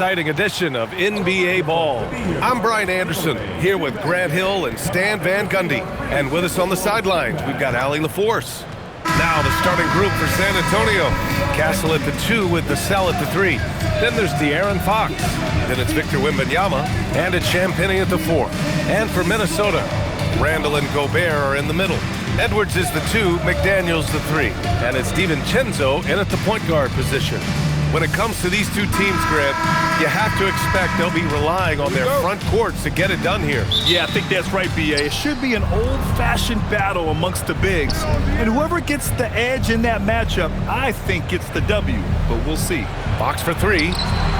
exciting edition of NBA Ball. I'm Brian Anderson, here with Grant Hill and Stan Van Gundy. And with us on the sidelines, we've got Allie LaForce. Now the starting group for San Antonio. Castle at the 2 with Vassell at the 3. Then there's De'Aaron Fox. Then it's Victor Wembanyama. And it's Champagnie at the 4. And for Minnesota, Randall and Gobert are in the middle. Edwards is the 2, McDaniels the 3. And it's DiVincenzo in at the point guard position. When it comes to these two teams, Grant, you have to expect they'll be relying on their front courts to get it done here. Yeah, I think that's right, B.A. It should be an old-fashioned battle amongst the bigs. And whoever gets the edge in that matchup, I think gets the W. But we'll see. Fox for 3.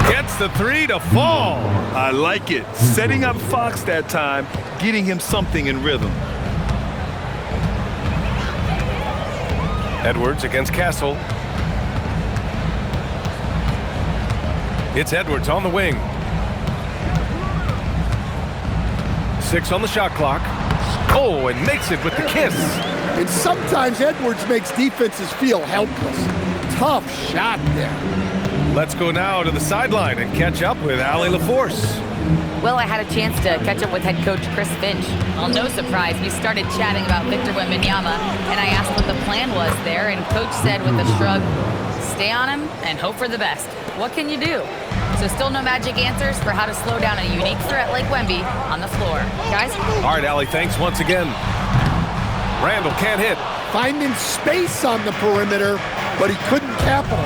Gets the 3 to fall. I like it. Setting up Fox that time, getting him something in rhythm. Edwards against Castle. It's Edwards on the wing. 6 on the shot clock. Oh, and makes it with the kiss. And sometimes Edwards makes defenses feel helpless. Tough shot there. Let's go now to the sideline and catch up with Allie LaForce. Well, I had a chance to catch up with head coach Chris Finch. Well, no surprise, we started chatting about Victor Wembanyama, and I asked what the plan was there, and coach said with a shrug, stay on him and hope for the best. What can you do? So still no magic answers for how to slow down a unique threat like Wemby on the floor. Guys? All right, Allie, thanks once again. Randall can't hit. Finding space on the perimeter, but he couldn't capitalize.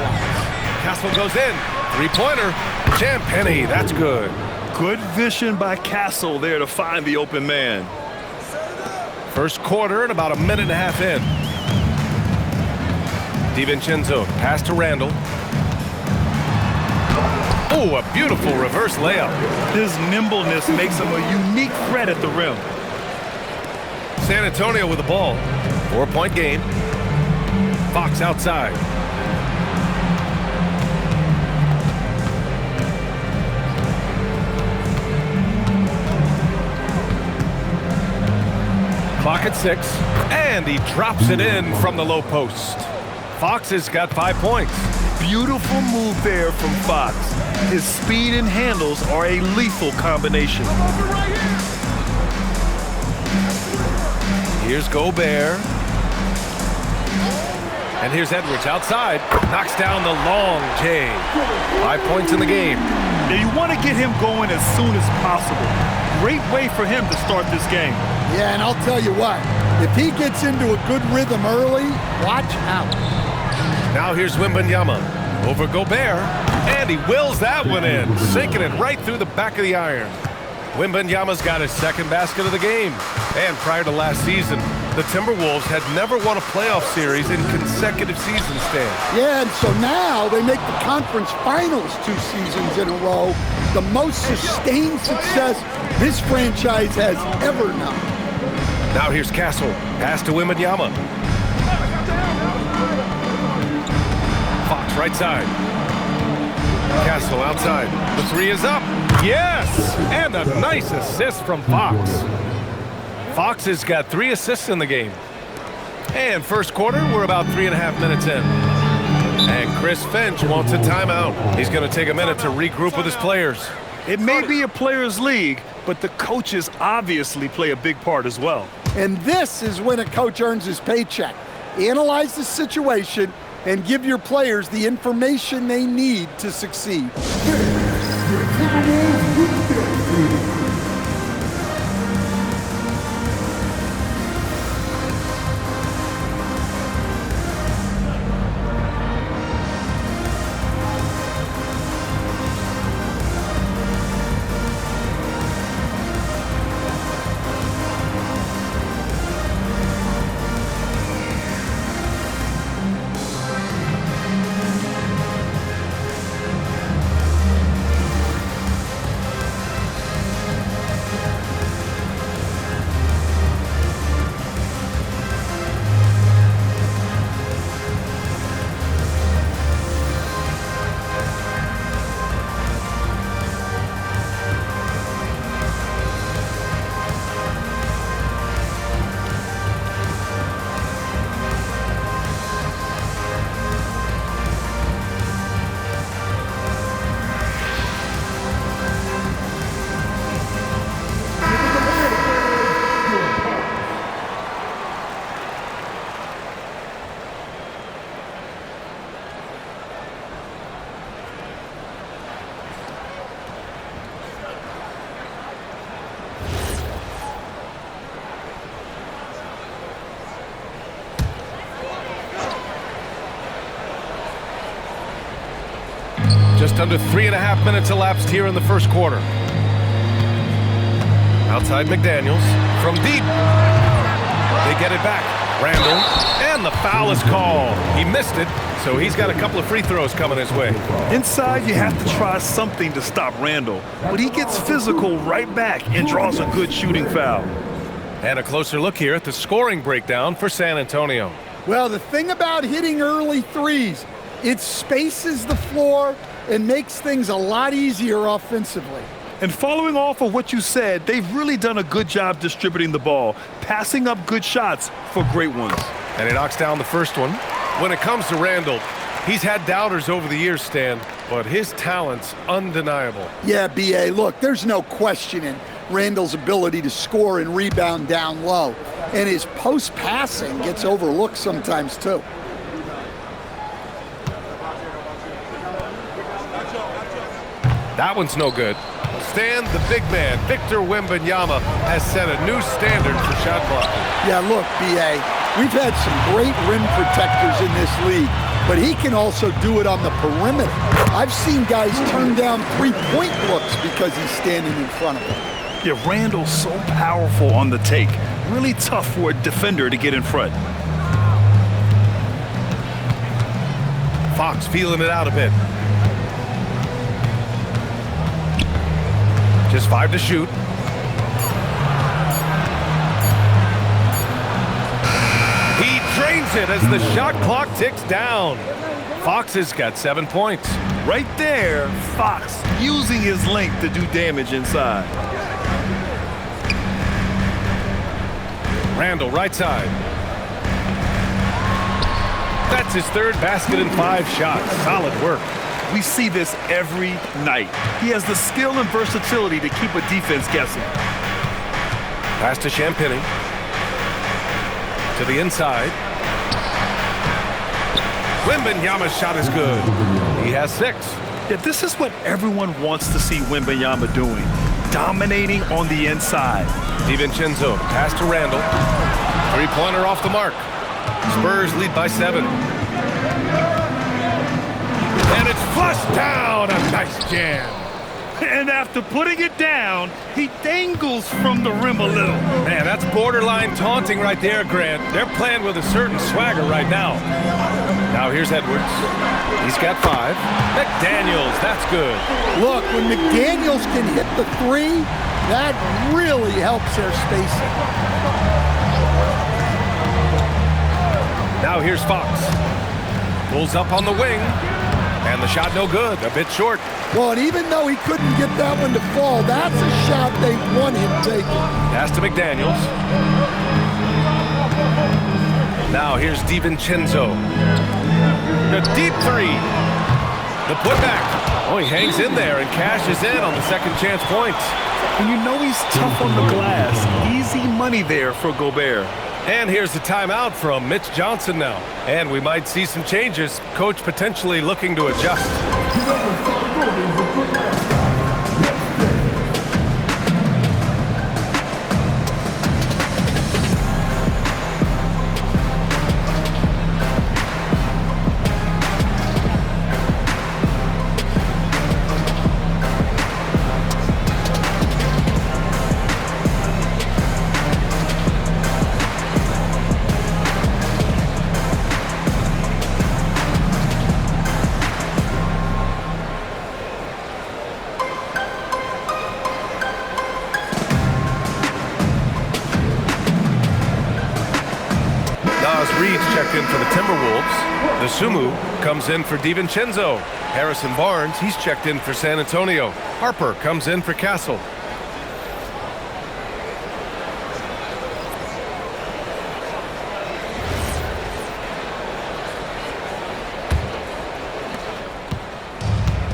Castle goes in. Three-pointer. Champagnie, that's good. Good vision by Castle there to find the open man. First quarter and about a minute and a half in. DiVincenzo, pass to Randall. Oh, a beautiful reverse layup. His nimbleness makes him a unique threat at the rim. San Antonio with the ball. 4-point game. Fox outside. Clock at 6, and he drops it in from the low post. Fox has got 5 points. Beautiful move there from Fox. His speed and handles are a lethal combination. Here's Gobert. And here's Edwards outside. Knocks down the long J. 5 points in the game. Now you want to get him going as soon as possible. Great way for him to start this game. Yeah, and I'll tell you what, if he gets into a good rhythm early, watch out. Now here's Wembanyama over Gobert, and he wills that one in, sinking it right through the back of the iron. Wembanyama's got his second basket of the game. And prior to last season, the Timberwolves had never won a playoff series in consecutive seasons, Stan. Yeah, and so now they make the conference finals 2 seasons in a row, the most sustained success this franchise has ever known. Now here's Castle, pass to Wembanyama. Fox right side. Castle outside. The 3 is up. Yes! And a nice assist from Fox. Fox has got 3 assists in the game. And first quarter, we're about 3.5 minutes in. And Chris Finch wants a timeout. He's going to take a minute to regroup with his players. It may be a players' league, but the coaches obviously play a big part as well. And this is when a coach earns his paycheck. Analyze the situation and give your players the information they need to succeed. Just under 3.5 minutes elapsed here in the first quarter. Outside McDaniels from deep. They get it back. Randall, and the foul is called. He missed it, so he's got a couple of free throws coming his way. Inside, you have to try something to stop Randall, but he gets physical right back and draws a good shooting foul. And a closer look here at the scoring breakdown for San Antonio. Well, the thing about hitting early threes, it spaces the floor and makes things a lot easier offensively. And following off of what you said, they've really done a good job distributing the ball, passing up good shots for great ones. And he knocks down the first one. When it comes to Randall, he's had doubters over the years, Stan, but his talent's undeniable. Yeah, B.A., look, there's no questioning Randall's ability to score and rebound down low. And his post-passing gets overlooked sometimes, too. That one's no good. Stan, the big man, Victor Wembanyama, has set a new standard for shot blocking. Yeah, look, B.A., we've had some great rim protectors in this league, but he can also do it on the perimeter. I've seen guys turn down three-point looks because he's standing in front of them. Yeah, Randall's so powerful on the take. Really tough for a defender to get in front. Fox feeling it out a bit. Just 5 to shoot. He drains it as the shot clock ticks down. Fox has got 7 points. Right there, Fox using his length to do damage inside. Randall, right side. That's his third basket in 5 shots. Solid work. We see this every night. He has the skill and versatility to keep a defense guessing. Pass to Champagny. To the inside. Wembanyama's shot is good. He has 6. Yeah, this is what everyone wants to see Wembanyama doing. Dominating on the inside. DiVincenzo, pass to Randall. Three-pointer off the mark. Spurs lead by 7. And it's flushed down. A nice jam. And after putting it down, he dangles from the rim a little. Man, that's borderline taunting right there, Grant. They're playing with a certain swagger right now. Now here's Edwards. He's got 5. McDaniels, that's good. Look, when McDaniels can hit the three, that really helps their spacing. Now here's Fox. Pulls up on the wing. And the shot no good, a bit short. Well, and even though he couldn't get that one to fall, that's a shot they want him taking. Pass to McDaniels. Now here's DiVincenzo. The deep 3. The putback. Oh, he hangs in there and cashes in on the second chance points. And you know he's tough on the glass. Easy money there for Gobert. And here's the timeout from Mitch Johnson now. And we might see some changes. Coach potentially looking to adjust. Reed's checked in for the Timberwolves. The Sumu comes in for DiVincenzo. Harrison Barnes, he's checked in for San Antonio. Harper comes in for Castle.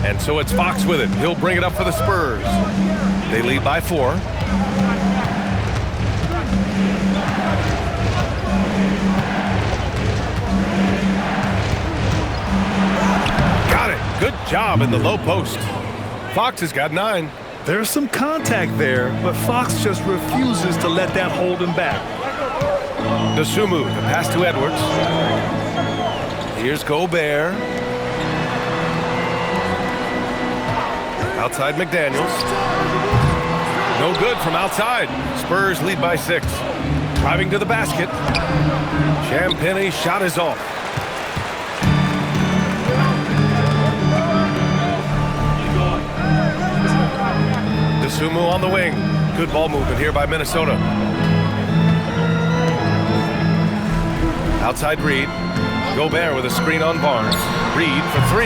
And so it's Fox with it. He'll bring it up for the Spurs. They lead by 4. Good job in the low post. Fox has got 9. There's some contact there, but Fox just refuses to let that hold him back. Dosunmu, the pass to Edwards. Here's Gobert. Outside McDaniels. No good from outside. Spurs lead by 6. Driving to the basket. Champagne's shot is off. DeSumo on the wing. Good ball movement here by Minnesota. Outside Reed. Gobert with a screen on Barnes. Reed for 3.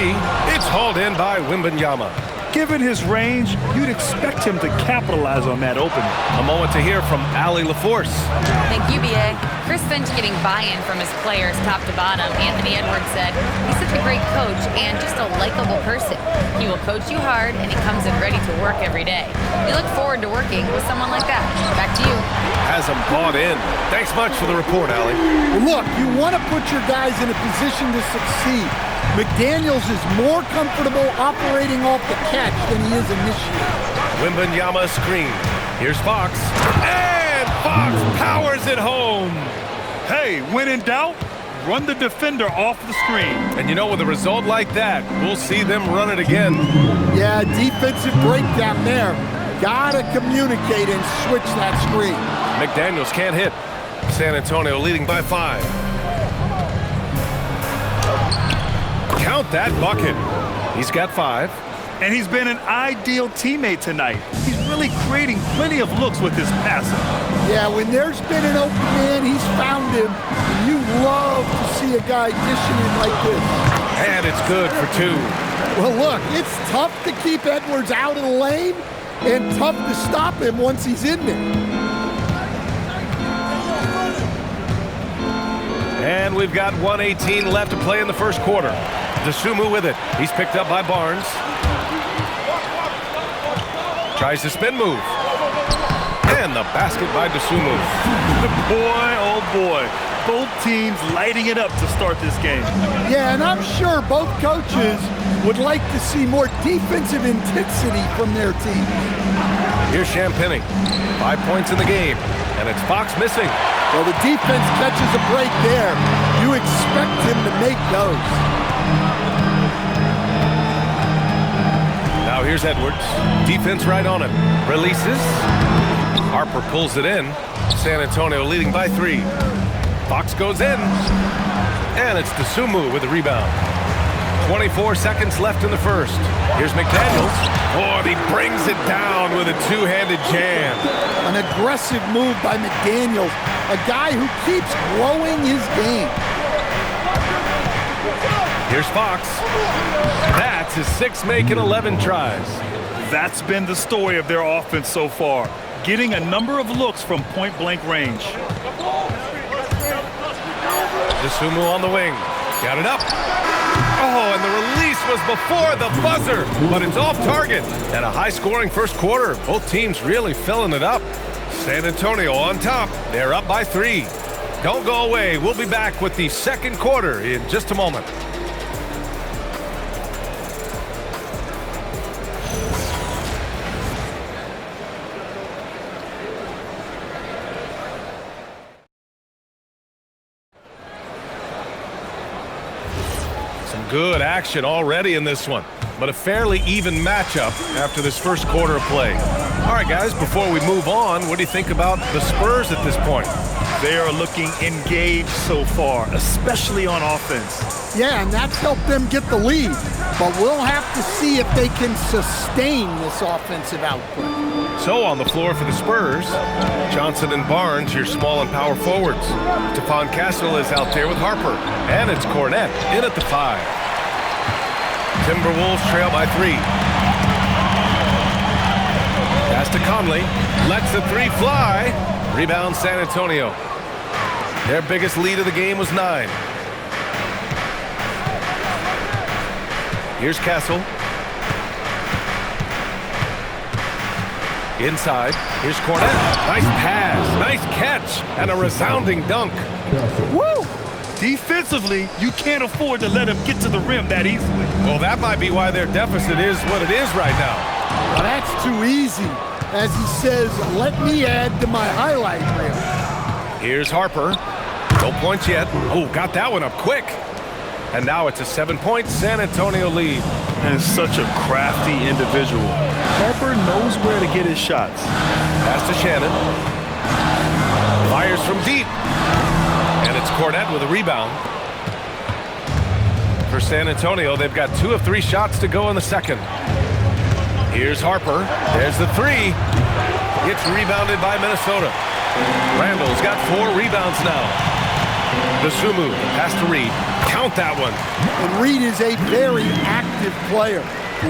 It's hauled in by Wembanyama. Given his range, you'd expect him to capitalize on that opening. A moment to hear from Allie LaForce. Thank you, B.A. Chris Finch getting buy-in from his players top to bottom. Anthony Edwards said, he's such a great coach and just a likable person. He will coach you hard, and he comes in ready to work every day. We look forward to working with someone like that. Back to you. Has him bought in. Thanks much for the report, Allie. Well, look, you want to put your guys in a position to succeed. McDaniels is more comfortable operating off the catch than he is initiating. Wembanyama screen. Here's Fox. And Fox powers it home. Hey, when in doubt, run the defender off the screen. And you know, with a result like that, we'll see them run it again. Yeah, defensive breakdown there. Gotta communicate and switch that screen. McDaniels can't hit. San Antonio leading by 5. Count that bucket. He's got 5. And he's been an ideal teammate tonight. He's really creating plenty of looks with his passing. Yeah, when there's been an open man, he's found him. And you love to see a guy dishing in like this. And it's good for 2. Well, look, it's tough to keep Edwards out of the lane and tough to stop him once he's in there. And we've got 1:18 left to play in the first quarter. DeSumo with it. He's picked up by Barnes. Tries to spin move. And the basket by DeSumo. Boy, oh boy. Both teams lighting it up to start this game. Yeah, and I'm sure both coaches would like to see more defensive intensity from their team. Here's Champagnie. 5 points in the game. And it's Fox missing. Well, the defense catches a break there. You expect him to make those. Now here's Edwards. Defense right on him. Releases. Harper pulls it in. San Antonio leading by 3. Fox goes in. And it's DeSumo with the rebound. 24 seconds left in the first. Here's McDaniels. Oh, and he brings it down with a two-handed jam. An aggressive move by McDaniels, a guy who keeps growing his game. Here's Fox. That's his 6th make in 11 tries. That's been the story of their offense so far, getting a number of looks from point-blank range. DeSumo on the wing. Got it up. Oh, and the release was before the buzzer, but it's off target. And a high-scoring first quarter. Both teams really filling it up. San Antonio on top. They're up by 3. Don't go away. We'll be back with the second quarter in just a moment. Good action already in this one, but a fairly even matchup after this first quarter of play. All right, guys, before we move on, what do you think about the Spurs at this point? They are looking engaged so far, especially on offense. Yeah, and that's helped them get the lead, but we'll have to see if they can sustain this offensive output. So on the floor for the Spurs, Johnson and Barnes, your small and power forwards. Stephon Castle is out there with Harper, and it's Cornette in at the 5. Timberwolves trail by 3. Pass to Conley. Lets the 3 fly. Rebound San Antonio. Their biggest lead of the game was 9. Here's Castle. Inside. Here's Cornette. Nice pass. Nice catch. And a resounding dunk. Woo! Defensively, you can't afford to let him get to the rim that easily. Well, that might be why their deficit is what it is right now. Well, that's too easy. As he says, let me add to my highlight reel. Here's Harper. No points yet. Oh, got that one up quick. And now it's a 7-point San Antonio lead. and such a crafty individual. Harper knows where to get his shots. Pass to Shannon. Fires from deep. And it's Cornette with a rebound. For San Antonio, they've got 2 of 3 shots to go in the second. Here's Harper. There's the 3. It's rebounded by Minnesota. Randall's got 4 rebounds now. Basumu, pass to Reed. Count that one. And Reed is a very active player.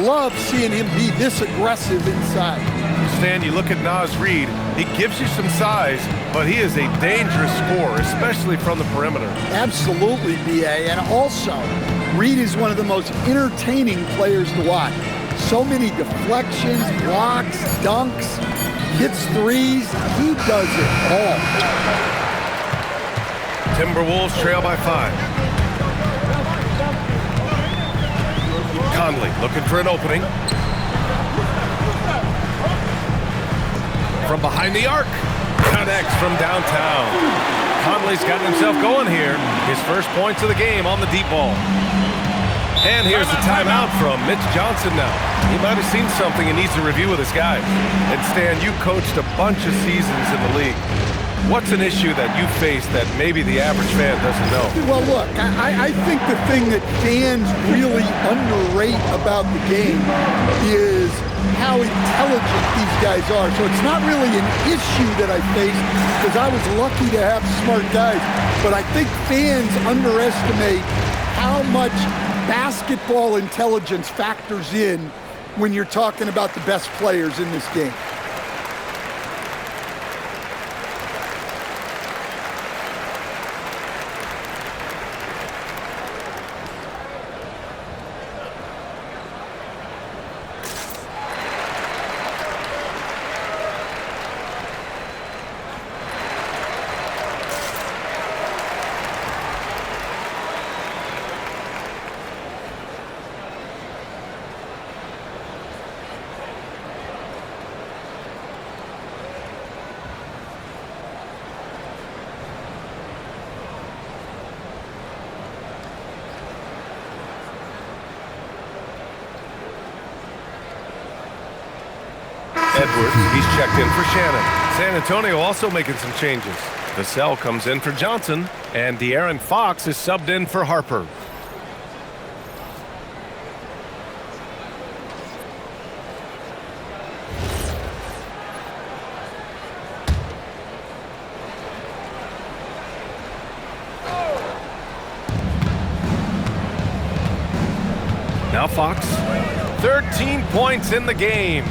Love seeing him be this aggressive inside. Stan, you look at Naz Reed, he gives you some size, but he is a dangerous scorer, especially from the perimeter. Absolutely, B.A. And also, Reed is one of the most entertaining players to watch. So many deflections, blocks, dunks, hits threes. He does it all. Timberwolves trail by 5. Conley looking for an opening. From behind the arc. Connects from downtown. Conley's got himself going here. His first points of the game on the deep ball. And here's the timeout from Mitch Johnson now. He might have seen something and needs to review with his guys. And Stan, you coached a bunch of seasons in the league. What's an issue that you face that maybe the average fan doesn't know? Well, look, I think the thing that fans really underrate about the game is how intelligent these guys are. So it's not really an issue that I face because I was lucky to have smart guys. But I think fans underestimate how much basketball intelligence factors in when you're talking about the best players in this game. Edwards, he's checked in for Shannon. San Antonio also making some changes. Vassell comes in for Johnson, and De'Aaron Fox is subbed in for Harper. Now Fox, 13 points in the game.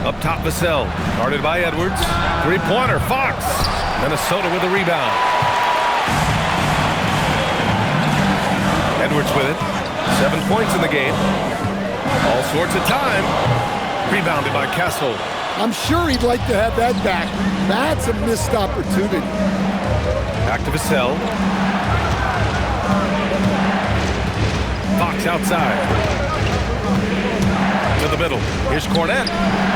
Up top, Vassell, guarded by Edwards. Three-pointer, Fox. Minnesota with a rebound. Edwards with it. 7 points in the game. All sorts of time. Rebounded by Kessel. I'm sure he'd like to have that back. That's a missed opportunity. Back to Vassell. Fox outside. To the middle. Here's Cornette.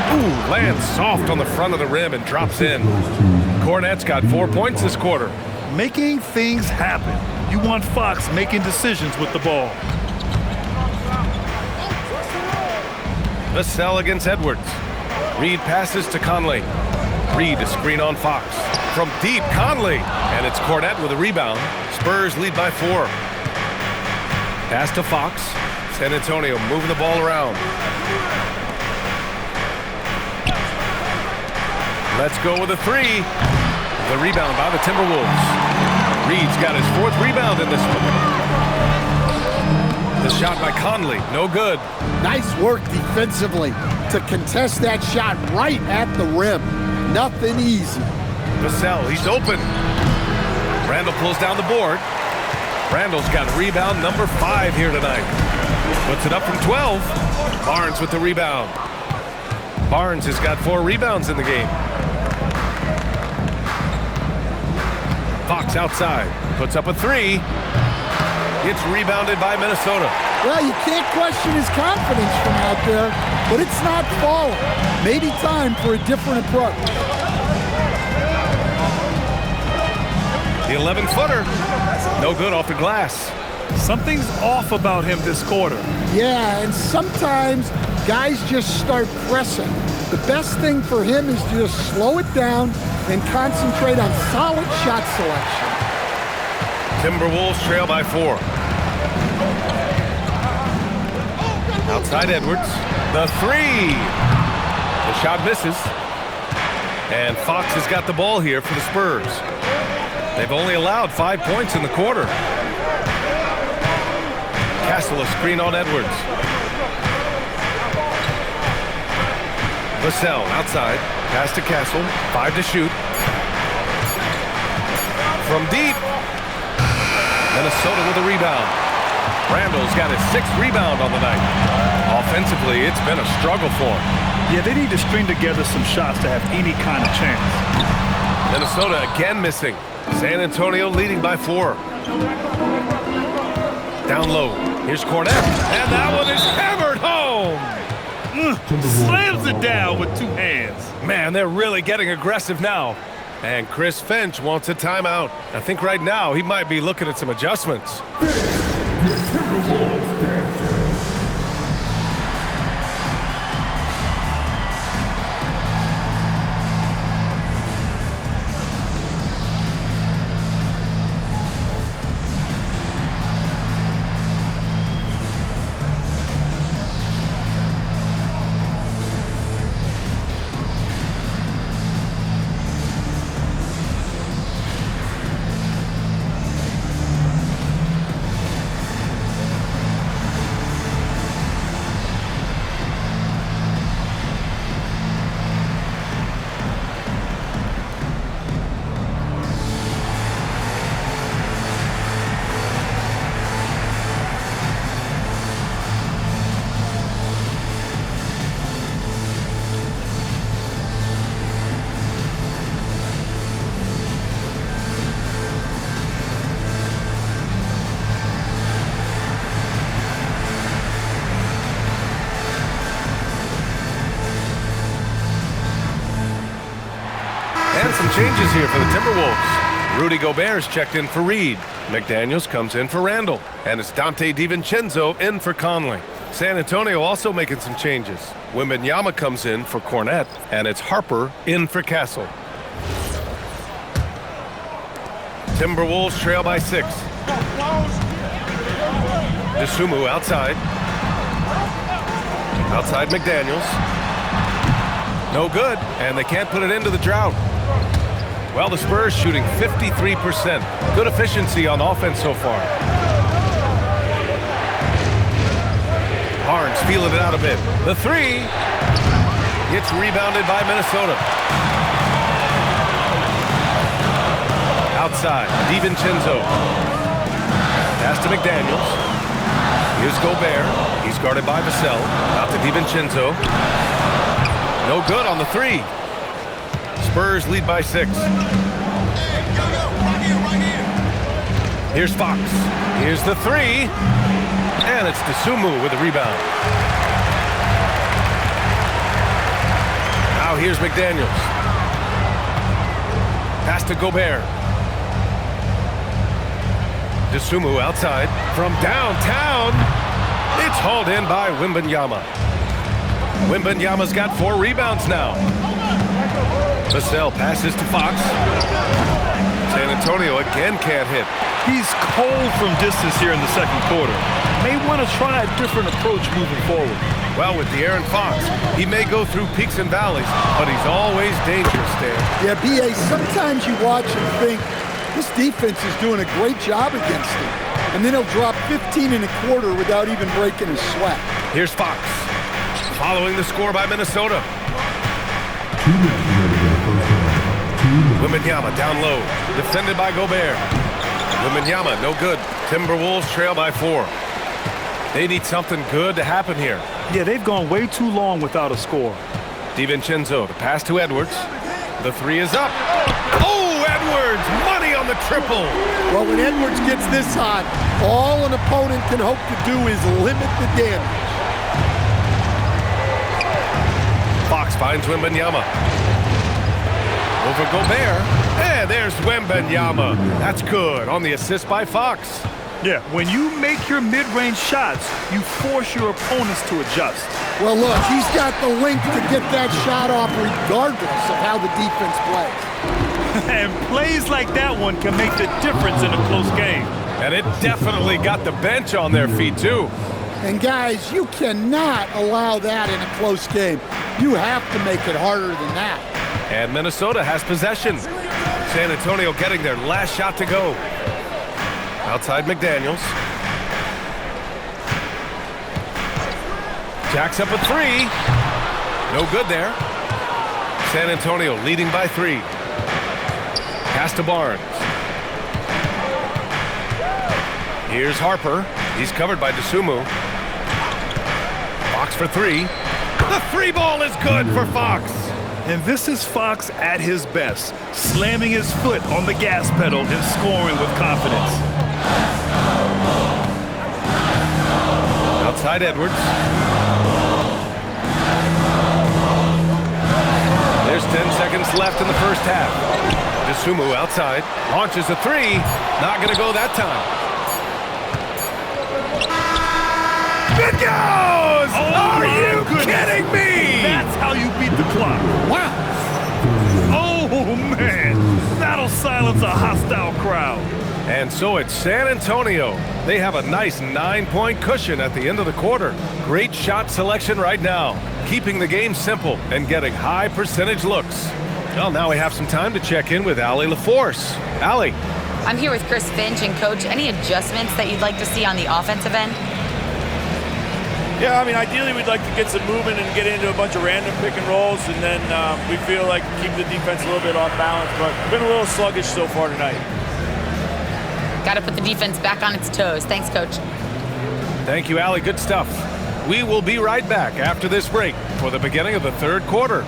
Ooh, lands soft on the front of the rim and drops in. Cornette's got 4 points this quarter. Making things happen. You want Fox making decisions with the ball. Vassell against Edwards. Reed passes to Conley. Reed to screen on Fox. From deep, Conley. And it's Cornette with a rebound. Spurs lead by 4. Pass to Fox. San Antonio moving the ball around. Let's go with a 3. The rebound by the Timberwolves. Reed's got his 4th rebound in this one. The shot by Conley, no good. Nice work defensively to contest that shot right at the rim. Nothing easy. Vassell, he's open. Randall pulls down the board. Randall's got rebound number 5 here tonight. Puts it up from 12. Barnes with the rebound. Barnes has got 4 rebounds in the game. Fox outside. Puts up a 3. It's rebounded by Minnesota. Well, you can't question his confidence from out there, but it's not falling. Maybe time for a different approach. The 11-footer. No good off the glass. Something's off about him this quarter. Yeah, and sometimes guys just start pressing. The best thing for him is to just slow it down and concentrate on solid shot selection. Timberwolves trail by 4. Outside Edwards. The 3. The shot misses. And Fox has got the ball here for the Spurs. They've only allowed 5 points in the quarter. Castle a screen on Edwards. Vassell outside. Pass to Castle. 5 to shoot. From deep. Minnesota with a rebound. Randall's got his 6th rebound on the night. Offensively, it's been a struggle for him. Yeah, they need to string together some shots to have any kind of chance. Minnesota again missing. San Antonio leading by 4. Down low. Here's Cornette. And that one is hammered home. Slams it down with 2 hands. Man, they're really getting aggressive now. And Chris Finch wants a timeout. I think right now he might be looking at some adjustments. And some changes here for the Timberwolves. Rudy Gobert's checked in for Reed. McDaniels comes in for Randall. And it's Dante DiVincenzo in for Conley. San Antonio also making some changes. Wembanyama comes in for Cornette. And it's Harper in for Castle. Timberwolves trail by 6. Dosunmu outside. Outside McDaniels. No good, and they can't put it into the drought. Well, the Spurs shooting 53%. Good efficiency on offense so far. Barnes feeling it out a bit. The 3 gets rebounded by Minnesota. Outside, DiVincenzo. Pass to McDaniels. Here's Gobert. He's guarded by Vassell. Out to DiVincenzo. No good on the 3. Spurs lead by 6. Here's Fox. Here's the 3. And it's Dosunmu with the rebound. Now here's McDaniels. Pass to Gobert. Dosunmu outside. From downtown. It's hauled in by Wembanyama. Wembanyama's got 4 rebounds now. Vassell passes to Fox. San Antonio again can't hit. He's cold from distance here in the second quarter. May want to try a different approach moving forward. Well, with De'Aaron Fox, he may go through peaks and valleys, but he's always dangerous, Dan. Yeah, B.A., sometimes you watch and think, this defense is doing a great job against him. And then he'll drop 15 in a quarter without even breaking a sweat. Here's Fox. Following the score by Minnesota. Wembanyama down low. Defended by Gobert. Wembanyama, no good. Timberwolves trail by 4. They need something good to happen here. Yeah, they've gone way too long without a score. DiVincenzo, the pass to Edwards. The 3 is up. Oh, Edwards, money on the triple. Well, when Edwards gets this hot, all an opponent can hope to do is limit the damage. Fox finds Wembanyama. Over Gobert. And there's Wembanyama. That's good on the assist by Fox. Yeah, when you make your mid-range shots, you force your opponents to adjust. Well, look, he's got the length to get that shot off regardless of how the defense plays. And plays like that one can make the difference in a close game. And it definitely got the bench on their feet, too. And, guys, you cannot allow that in a close game. You have to make it harder than that. And Minnesota has possession. San Antonio getting their last shot to go. Outside McDaniels. Jacks up a three. No good there. San Antonio leading by 3. Pass to Barnes. Here's Harper. He's covered by DeSumo. Fox for 3. The 3 ball is good for Fox. And this is Fox at his best, slamming his foot on the gas pedal and scoring with confidence. Outside Edwards. There's 10 seconds left in the first half. DeSumo outside. Launches a 3. Not going to go that time. It goes! Oh, Are you goodness. kidding me? That's how you beat the clock. Wow. Oh, man. That'll silence a hostile crowd. And so it's San Antonio. They have a nice 9-point cushion at the end of the quarter. Great shot selection right now, keeping the game simple and getting high percentage looks. Well, now we have some time to check in with Allie LaForce. Allie. I'm here with Chris Finch. And, Coach, any adjustments that you'd like to see on the offensive end? Yeah, I mean, ideally we'd like to get some movement and get into a bunch of random pick and rolls, and then we feel like keep the defense a little bit off balance, but been a little sluggish so far tonight. Got to put the defense back on its toes. Thanks, Coach. Thank you, Allie. Good stuff. We will be right back after this break for the beginning of the third quarter.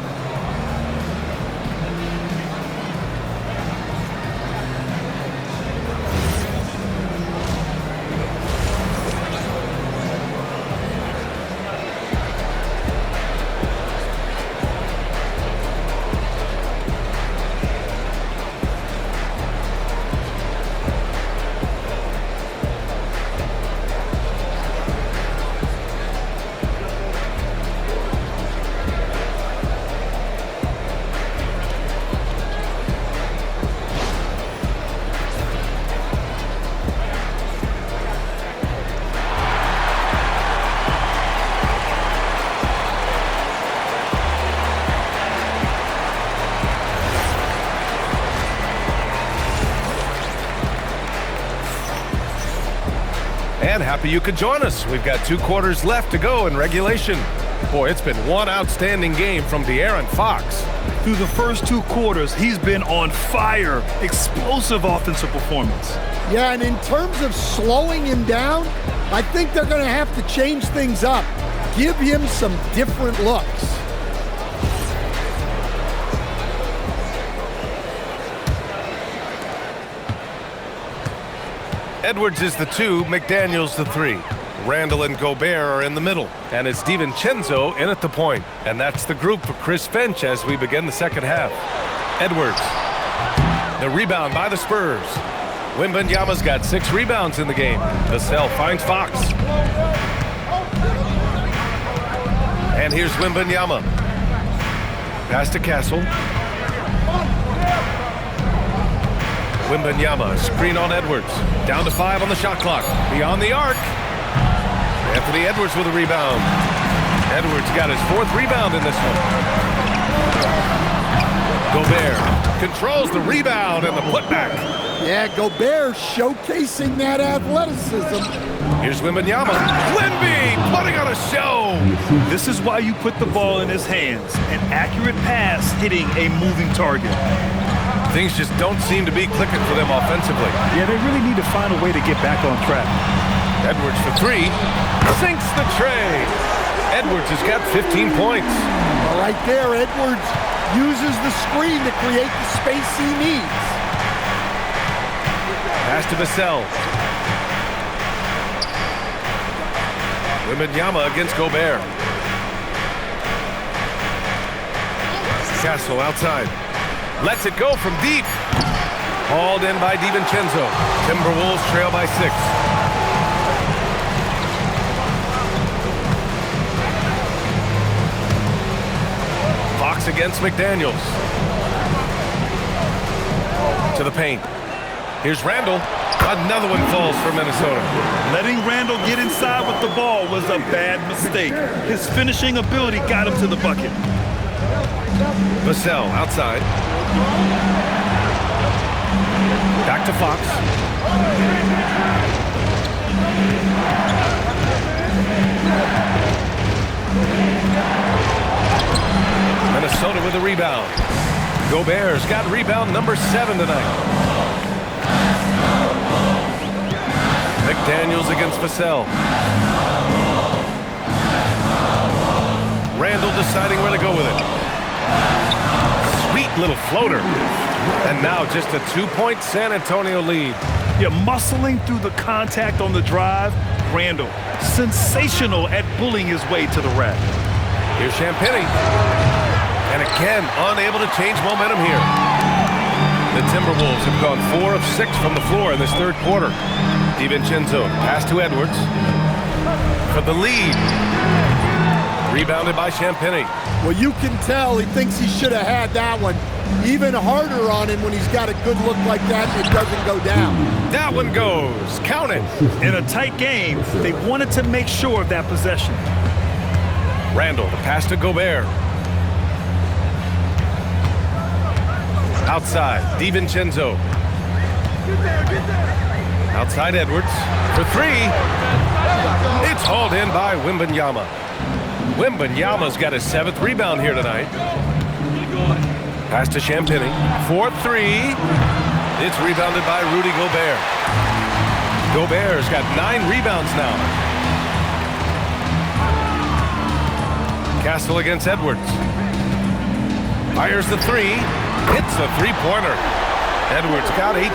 And happy you could join us. We've got 2 quarters left to go in regulation. Boy, it's been one outstanding game from De'Aaron Fox. Through the first 2 quarters, he's been on fire. Explosive offensive performance. Yeah, and in terms of slowing him down, I think they're going to have to change things up. Give him some different looks. Edwards is the 2, McDaniels the 3. Randall and Gobert are in the middle, and it's DiVincenzo in at the point. And that's the group for Chris Finch as we begin the second half. Edwards. The rebound by the Spurs. Wembanyama's got 6 rebounds in the game. Vassell finds Fox. And here's Wembanyama. Pass to Castle. Wembanyama, screen on Edwards. Down to 5 on the shot clock. Beyond the arc. Anthony Edwards with a rebound. Edwards got his 4th rebound in this one. Gobert controls the rebound and the putback. Yeah, Gobert showcasing that athleticism. Here's Wembanyama. Wemby putting on a show. This is why you put the ball in his hands. An accurate pass hitting a moving target. Things just don't seem to be clicking for them offensively. Yeah, they really need to find a way to get back on track. Edwards for 3. Sinks the tray. Edwards has got 15 points. Well, right there, Edwards uses the screen to create the space he needs. Pass to Vassell. Wembanyama against Gobert. Castle outside. Lets it go from deep. Hauled in by DiVincenzo. Timberwolves trail by 6. Fox against McDaniels. To the paint. Here's Randall. Another one falls for Minnesota. Letting Randall get inside with the ball was a bad mistake. His finishing ability got him to the bucket. Vassell outside. Back to Fox. Minnesota with a rebound. Gobert's got rebound number 7 tonight. McDaniels against Vassell. Randall deciding where to go with it. Sweet little floater. And now just a 2-point San Antonio lead. Yeah, muscling through the contact on the drive. Randall, sensational at bullying his way to the rack. Here's Champagny. And again, unable to change momentum here. The Timberwolves have gone 4 of 6 from the floor in this third quarter. DiVincenzo pass to Edwards for the lead. Rebounded by Champagny. Well, you can tell he thinks he should have had that one. Even harder on him when he's got a good look like that and it doesn't go down. That one goes. Count it. In a tight game, they wanted to make sure of that possession. Randall, the pass to Gobert. Outside, DiVincenzo. Outside Edwards for 3. It's hauled in by Wembanyama. Wembanyama's got his 7th rebound here tonight. Pass to Champagny for 3. It's rebounded by Rudy Gobert. Gobert's got 9 rebounds now. Castle against Edwards. Fires the 3. Hits the three-pointer. Edwards got 18.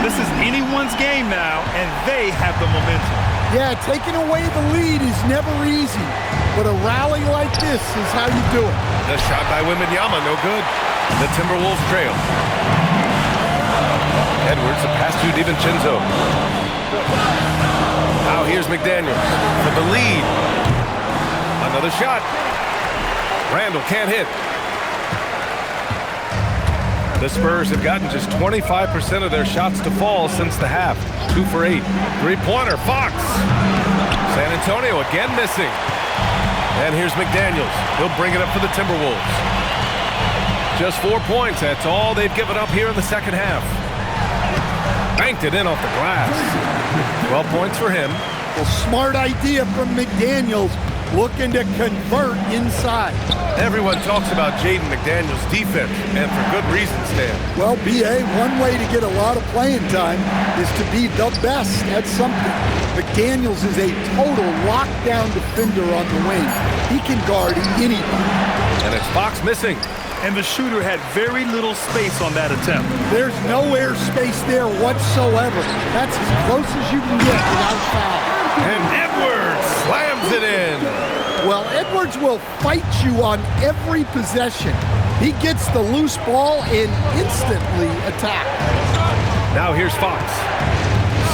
This is anyone's game now, and they have the momentum. Yeah, taking away the lead is never easy, but a rally like this is how you do it. The shot by Wembanyama, no good. The Timberwolves trail. Edwards, a pass to DiVincenzo. Now here's McDaniels for the lead. Another shot. Randall can't hit. The Spurs have gotten just 25% of their shots to fall since the half. 2 for 8. Three-pointer, Fox. San Antonio again missing. And here's McDaniels. He'll bring it up for the Timberwolves. Just 4 points. That's all they've given up here in the second half. Banked it in off the glass. 12 points for him. Well, smart idea from McDaniels, looking to convert inside. Everyone talks about Jaden McDaniels' defense, and for good reason, Stan. Well, B.A., one way to get a lot of playing time is to be the best at something. McDaniels is a total lockdown defender on the wing. He can guard anything. And it's Fox missing. And the shooter had very little space on that attempt. There's no airspace there whatsoever. That's as close as you can get without foul. And Edwards slams it in. Well, Edwards will fight you on every possession. He gets the loose ball and instantly attacks. Now here's Fox.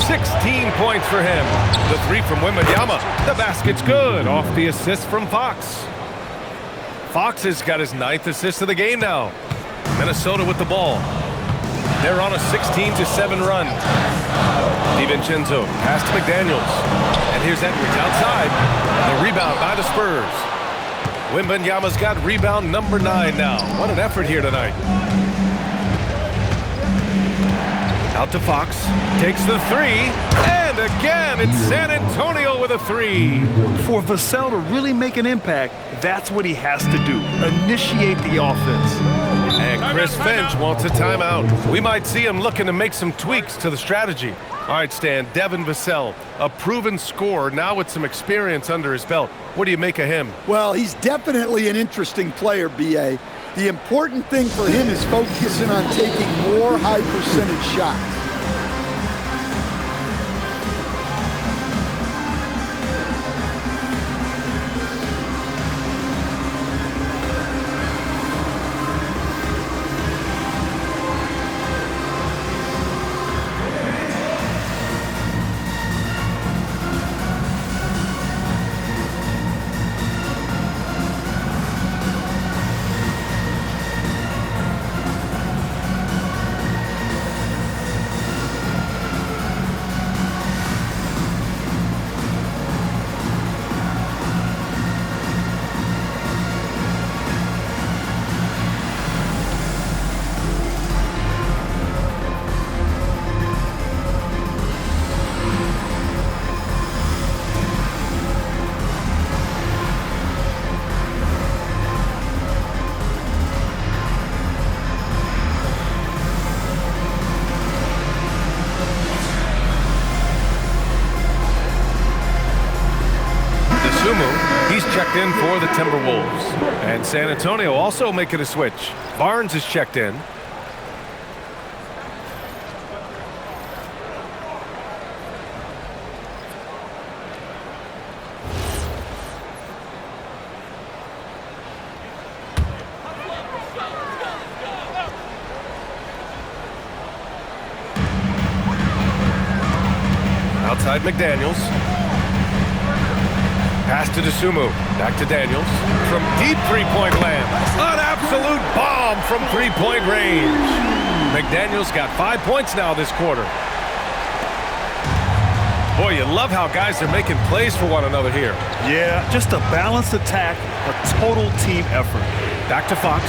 16 points for him. The 3 from Wembanyama. The basket's good. Off the assist from Fox. Fox has got his 9th assist of the game now. Minnesota with the ball. They're on a 16-7 run. DiVincenzo pass to McDaniels. And here's Edwards outside. The rebound by the Spurs. Wembanyama's got rebound number 9 now. What an effort here tonight. Out to Fox. Takes the 3. And again, it's San Antonio with a 3. For Vassell to really make an impact, that's what he has to do. Initiate the offense. And Chris Finch wants a timeout. We might see him looking to make some tweaks to the strategy. All right, Stan, Devin Vassell, a proven scorer, now with some experience under his belt. What do you make of him? Well, he's definitely an interesting player, B.A. The important thing for him is focusing on taking more high-percentage shots. he's checked in for the Timberwolves. And San Antonio also making a switch. Barnes is checked in. Outside McDaniels. Pass to DeSumo. Back to Daniels. From deep three-point land. An absolute bomb from three-point range. McDaniels got 5 points now this quarter. Boy, you love how guys are making plays for one another here. Yeah, just a balanced attack, a total team effort. Back to Fox.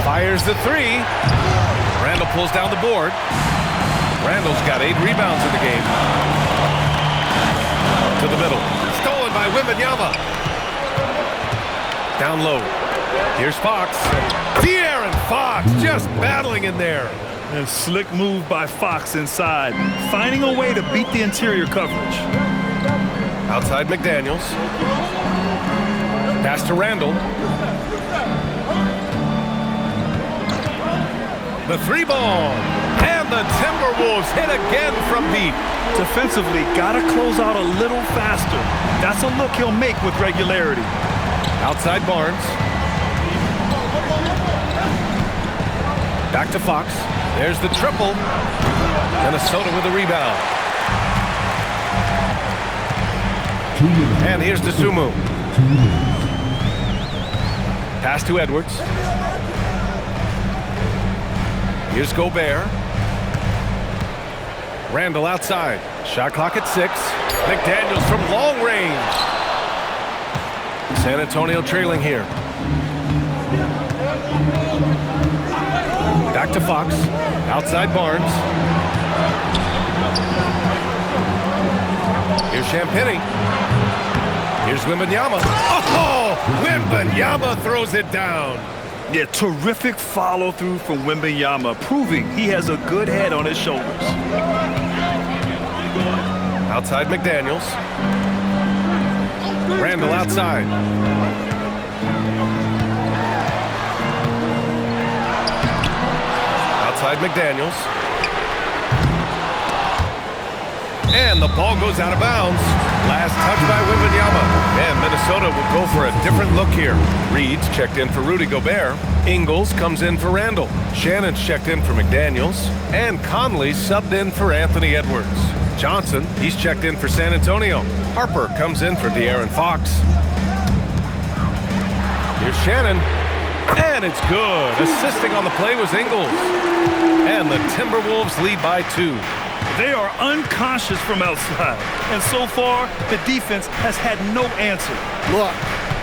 Fires the three. Randall pulls down the board. Randall's got 8 rebounds in the game. To the middle. Stolen by Wembanyama. Down low. Here's Fox. De'Aaron Fox just battling in there. A slick move by Fox inside, finding a way to beat the interior coverage. Outside McDaniels. Pass to Randall. The three ball. And the Timberwolves hit again from deep. Defensively, gotta close out a little faster. That's a look he'll make with regularity. Outside Barnes. Back to Fox. There's the triple. Minnesota with a rebound. And here's DeSumo. Pass to Edwards. Here's Gobert. Randall outside. Shot clock at 6. McDaniels from long range. San Antonio trailing here. Back to Fox. Outside Barnes. Here's Champagnie. Here's Wembanyama. Oh! Wembanyama throws it down. Yeah, terrific follow-through from Wembanyama, proving he has a good head on his shoulders. Outside McDaniels. Randall outside. Outside McDaniels. And the ball goes out of bounds. Last touch by Wembanyama. And Minnesota will go for a different look here. Reed's checked in for Rudy Gobert. Ingles comes in for Randall. Shannon's checked in for McDaniels. And Conley subbed in for Anthony Edwards. Johnson, he's checked in for San Antonio. Harper comes in for De'Aaron Fox. Here's Shannon. And it's good. Assisting on the play was Ingles. And the Timberwolves lead by 2. They are unconscious from outside, and so far, the defense has had no answer. Look,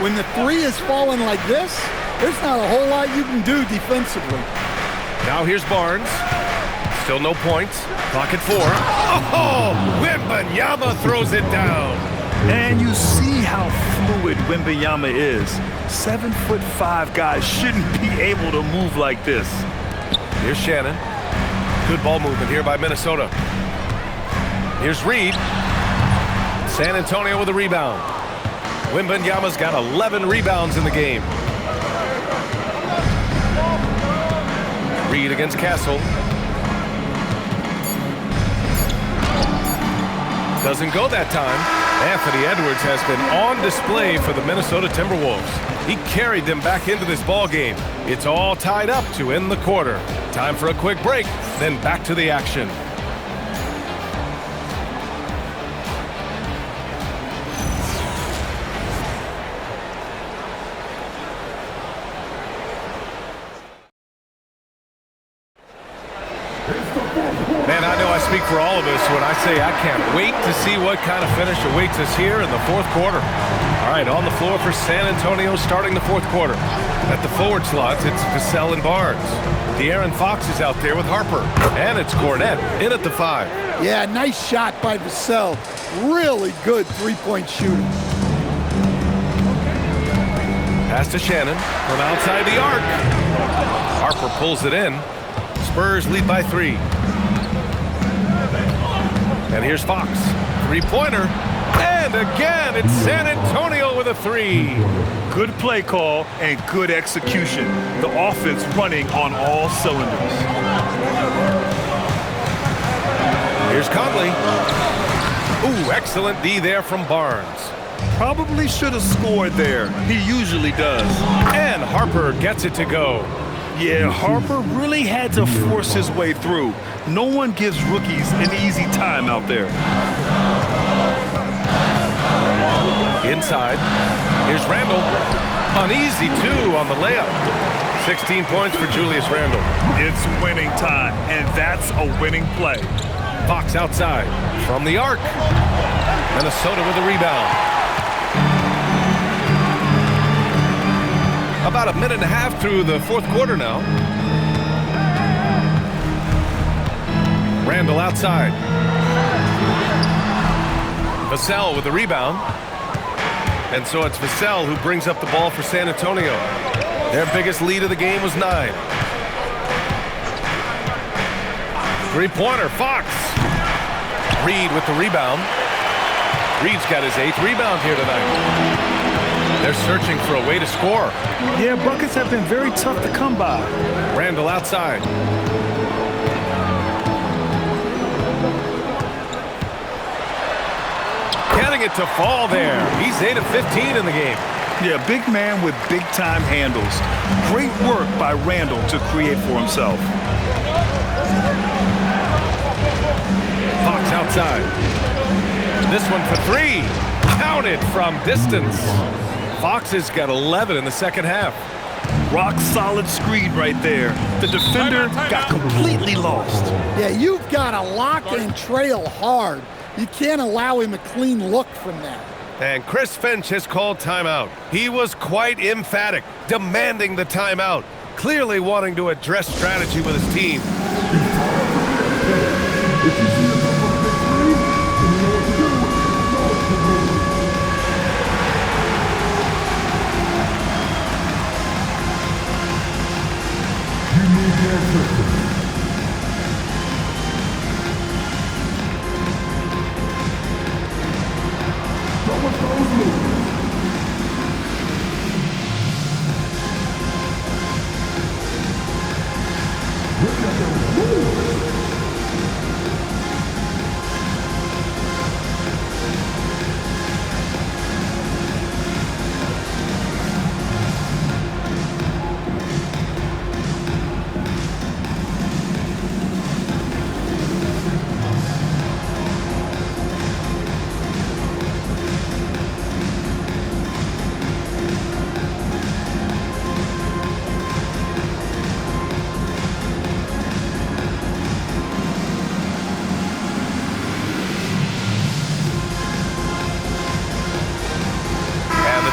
when the three is falling like this, there's not a whole lot you can do defensively. Now here's Barnes. Still no points. Clock at 4. Oh! Wembanyama throws it down. And you see how fluid Wembanyama is. 7'5" guys shouldn't be able to move like this. Here's Shannon. Good ball movement here by Minnesota. Here's Reed. San Antonio with a rebound. Wembanyama's got 11 rebounds in the game. Reed against Castle. Doesn't go that time. Anthony Edwards has been on display for the Minnesota Timberwolves. He carried them back into this ball game. It's all tied up to end the quarter. Time for a quick break, then back to the action. Man, I know I speak for all of us when I say I can't wait to see what kind of finish awaits us here in the fourth quarter. All right, on the floor for San Antonio starting the fourth quarter. At the forward slots, it's Vassell and Barnes. De'Aaron Fox is out there with Harper. And it's Cornette in at the 5. Yeah, nice shot by Vassell. Really good three-point shooting. Pass to Shannon from outside the arc. Harper pulls it in. Spurs lead by 3. And here's Fox. Three-pointer. And again, it's San Antonio with a three. Good play call and good execution. The offense running on all cylinders. Here's Conley. Ooh, excellent D there from Barnes. Probably should have scored there. He usually does. And Harper gets it to go. Yeah, Harper really had to force his way through. No one gives rookies an easy time out there. Inside. Here's Randle. An easy two on the layup. 16 points for Julius Randle. It's winning time, and that's a winning play. Fox outside from the arc. Minnesota with a rebound. About a minute and a half through the fourth quarter now. Randle outside. Vassell with the rebound. And so it's Vassell who brings up the ball for San Antonio. Their biggest lead of the game was 9. Three-pointer, Fox. Reed with the rebound. Reed's got his 8th rebound here tonight. They're searching for a way to score. Yeah, buckets have been very tough to come by. Randle outside. Getting it to fall there. He's 8 of 15 in the game. Yeah, big man with big-time handles. Great work by Randle to create for himself. Fox outside. This one for 3. Counted from distance. Fox has got 11 in the second half. Rock-solid screen right there. The defender got completely lost. Yeah, you've got to lock and trail hard. You can't allow him a clean look from there. And Chris Finch has called timeout. He was quite emphatic, demanding the timeout, clearly wanting to address strategy with his team.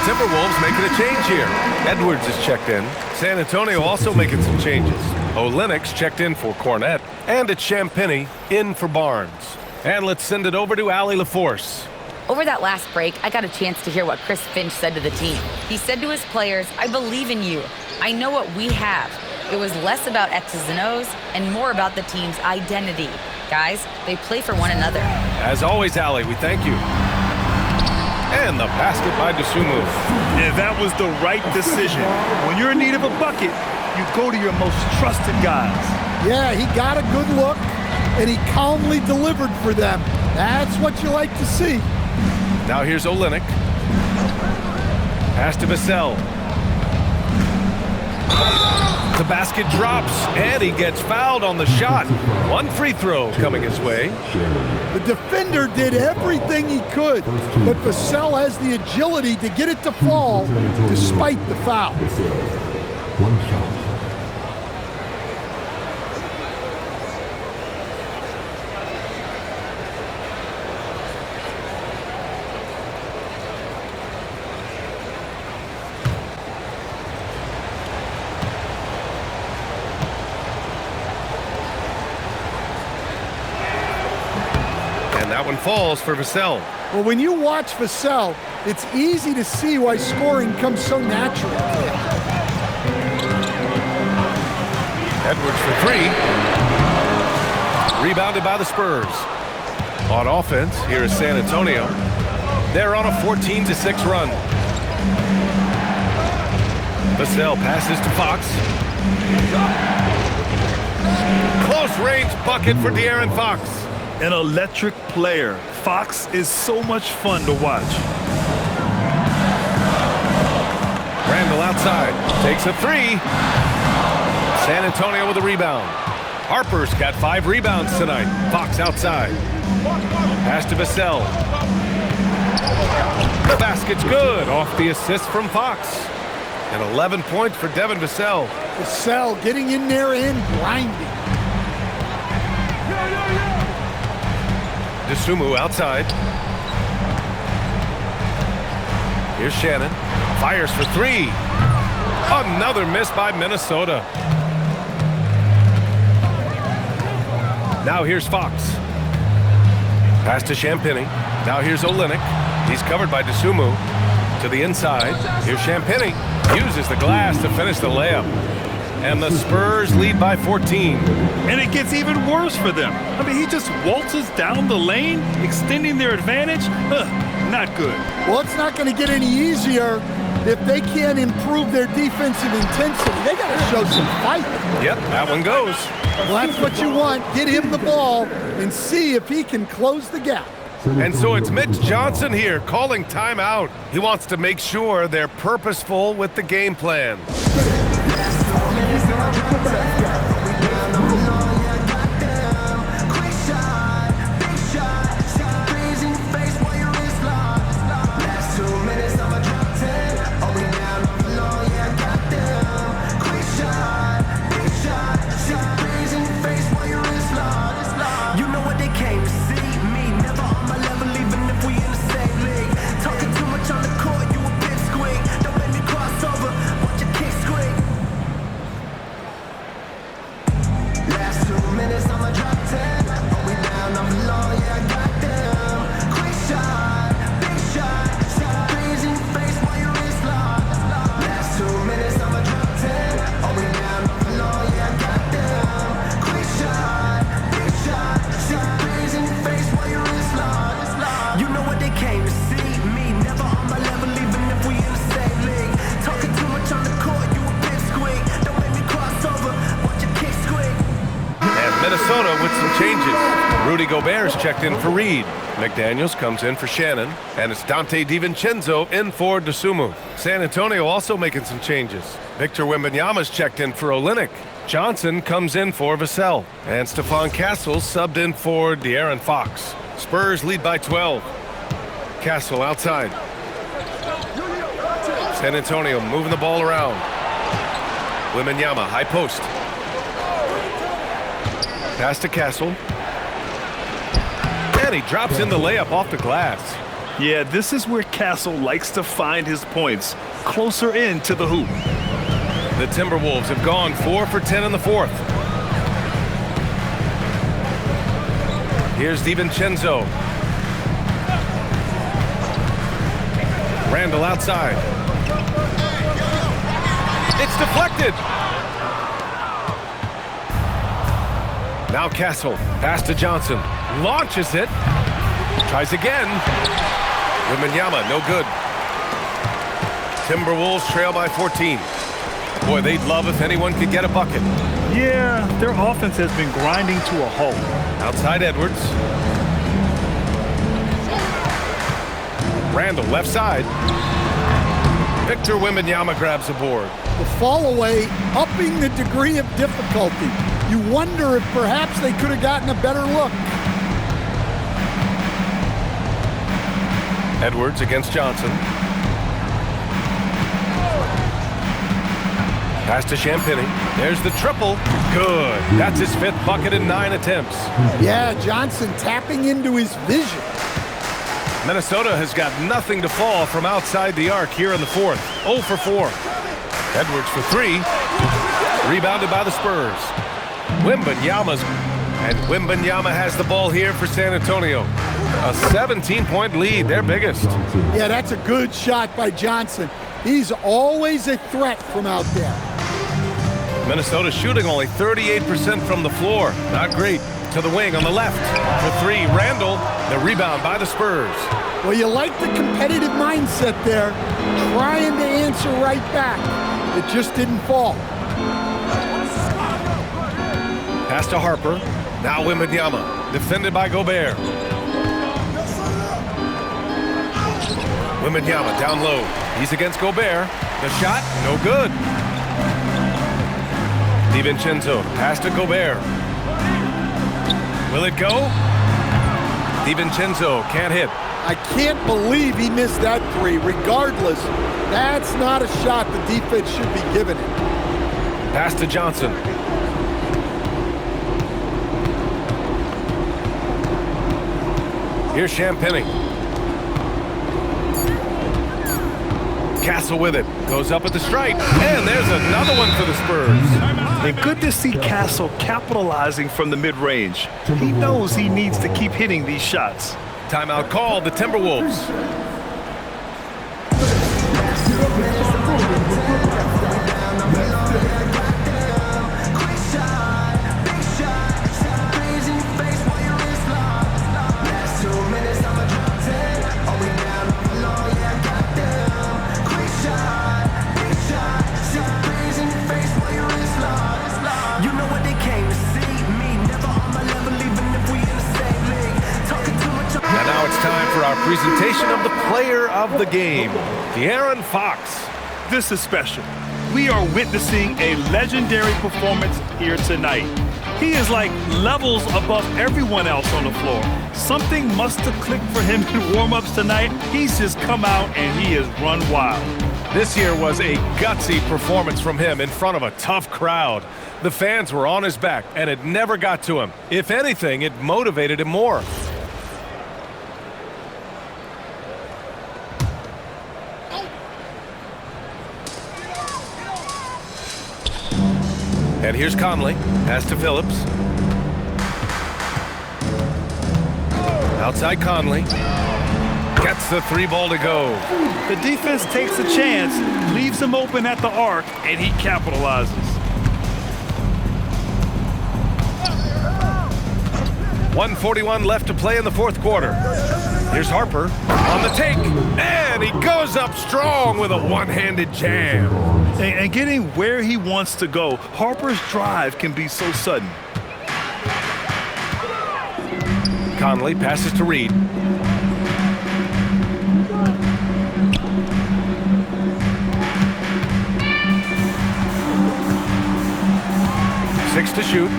Timberwolves making a change here. Edwards is checked in. San Antonio also making some changes. Olenek's checked in for Cornette. And it's Champagnie in for Barnes. And let's send it over to Allie LaForce. Over that last break, I got a chance to hear what Chris Finch said to the team. He said to his players, "I believe in you. I know what we have." It was less about X's and O's and more about the team's identity. Guys, they play for one another. As always, Allie, we thank you. And the basket by Dosunmu. Yeah, that was the right decision. When you're in need of a bucket, you go to your most trusted guys. Yeah, he got a good look, and he calmly delivered for them. That's what you like to see. Now here's Olenek. Pass to Vassell. The basket drops, and he gets fouled on the shot. One free throw coming his way. The defender did everything he could, but Vassell has the agility to get it to fall despite the foul. One shot. That one falls for Vassell. Well, when you watch Vassell, it's easy to see why scoring comes so natural. Edwards for 3. Rebounded by the Spurs. On offense, here is San Antonio. They're on a 14-6 run. Vassell passes to Fox. Close range bucket for De'Aaron Fox. An electric player. Fox is so much fun to watch. Randall outside, takes a three. San Antonio with a rebound. Harper's got 5 rebounds tonight. Fox outside. Pass to Vassell. The basket's good off the assist from Fox. And 11 points for Devin Vassell. Vassell getting in there and grinding. Dosunmu outside. Here's Shannon. Fires for 3. Another miss by Minnesota. Now here's Fox. Pass to Champagny. Now here's Olynyk. He's covered by Dosunmu. To the inside. Here's Champagny. Uses the glass to finish the layup. And the Spurs lead by 14. And it gets even worse for them. I mean, he just waltzes down the lane, extending their advantage. Not good. Well, it's not going to get any easier if they can't improve their defensive intensity. They got to show some fight. Yep, that one goes. Well, that's what you want. Get him the ball and see if he can close the gap. And so it's Mitch Johnson here calling timeout. He wants to make sure they're purposeful with the game plan. Minnesota with some changes. Rudy Gobert's checked in for Reed. McDaniels comes in for Shannon. And it's Dante DiVincenzo in for Dosunmu. San Antonio also making some changes. Victor Wembanyama's checked in for Olynyk. Johnson comes in for Vassell. And Stephon Castle subbed in for De'Aaron Fox. Spurs lead by 12. Castle outside. San Antonio moving the ball around. Wembanyama, high post. Pass to Castle. And he drops in the layup off the glass. Yeah, this is where Castle likes to find his points, closer in to the hoop. The Timberwolves have gone 4 for 10 in the fourth. Here's DiVincenzo. Randall outside. It's deflected. Now Castle, pass to Johnson, launches it, tries again. Wembanyama, no good. Timberwolves trail by 14. Boy, they'd love if anyone could get a bucket. Yeah, their offense has been grinding to a halt. Outside Edwards. Randall, left side. Victor Wembanyama grabs the board. The fall away, upping the degree of difficulty. You wonder if perhaps they could have gotten a better look. Edwards against Johnson. Pass to Champagny. There's the triple. Good. That's his 5th bucket in 9 attempts. Yeah, Johnson tapping into his vision. Minnesota has got nothing to fall from outside the arc here in the fourth. 0 for 4. Edwards for 3. Rebounded by the Spurs. Wembanyama has the ball here for San Antonio. A 17-point lead, their biggest. Yeah, that's a good shot by Johnson. He's always a threat from out there. Minnesota shooting only 38% from the floor. Not great. To the wing on the left. For 3, Randall. The rebound by the Spurs. Well, you like the competitive mindset there, trying to answer right back. It just didn't fall. Pass to Harper. Now Wembanyama, defended by Gobert. Wembanyama down low. He's against Gobert. The shot, no good. DiVincenzo, pass to Gobert. Will it go? DiVincenzo can't hit. I can't believe he missed that three. Regardless, that's not a shot the defense should be giving him. Pass to Johnson. Here's Champagny. Castle with it. Goes up at the stripe. And there's another one for the Spurs. And good to see Castle capitalizing from the mid-range. He knows he needs to keep hitting these shots. Timeout called, the Timberwolves. Time for our presentation of the player of the game, De'Aaron Fox. This is special. We are witnessing a legendary performance here tonight. He is like levels above everyone else on the floor. Something must have clicked for him in warm-ups tonight. He's just come out and he has run wild. This year was a gutsy performance from him in front of a tough crowd. The fans were on his back and it never got to him. If anything, it motivated him more. And here's Conley. Pass to Phillips. Outside Conley. Gets the three ball to go. The defense takes a chance, leaves him open at the arc, and he capitalizes. .141 left to play in the fourth quarter. Here's Harper on the take. And he goes up strong with a one-handed jam. And getting where he wants to go, Harper's drive can be so sudden. Conley passes to Reed. Six to shoot.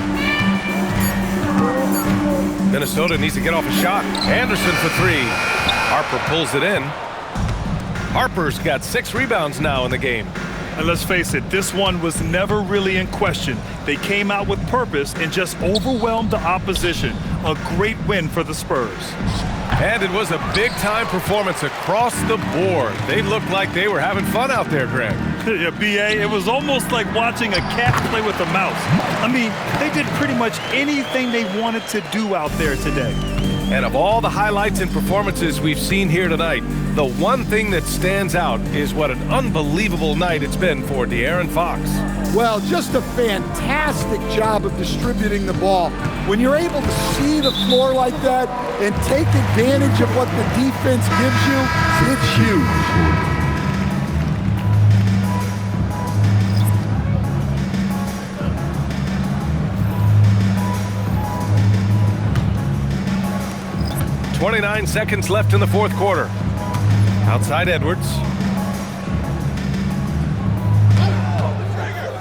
Minnesota needs to get off a shot. Anderson for three. Harper pulls it in. Harper's got 6 rebounds now in the game. And let's face it, this one was never really in question. They came out with purpose and just overwhelmed the opposition. A great win for the Spurs. And it was a big-time performance across the board. They looked like they were having fun out there, Greg. Yeah, B.A., it was almost like watching a cat play with a mouse. I mean, they did pretty much anything they wanted to do out there today. And of all the highlights and performances we've seen here tonight, the one thing that stands out is what an unbelievable night it's been for De'Aaron Fox. Well, just a fantastic job of distributing the ball. When you're able to see the floor like that and take advantage of what the defense gives you, it's huge. 29 seconds left in the fourth quarter. Outside Edwards.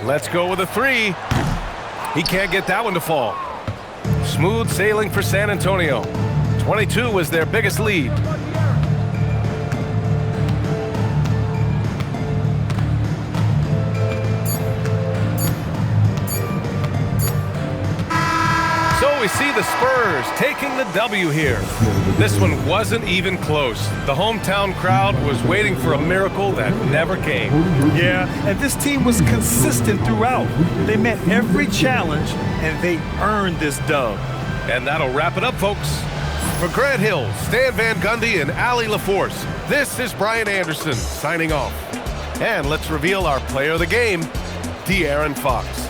Let's go with a three. He can't get that one to fall. Smooth sailing for San Antonio. 22 was their biggest lead. So we see the Spurs taking the W here. This one wasn't even close. The hometown crowd was waiting for a miracle that never came. Yeah, and this team was consistent throughout. They met every challenge, and they earned this dub. And that'll wrap it up, folks. For Grant Hill, Stan Van Gundy, and Allie LaForce, this is Brian Anderson signing off. And let's reveal our player of the game, De'Aaron Fox.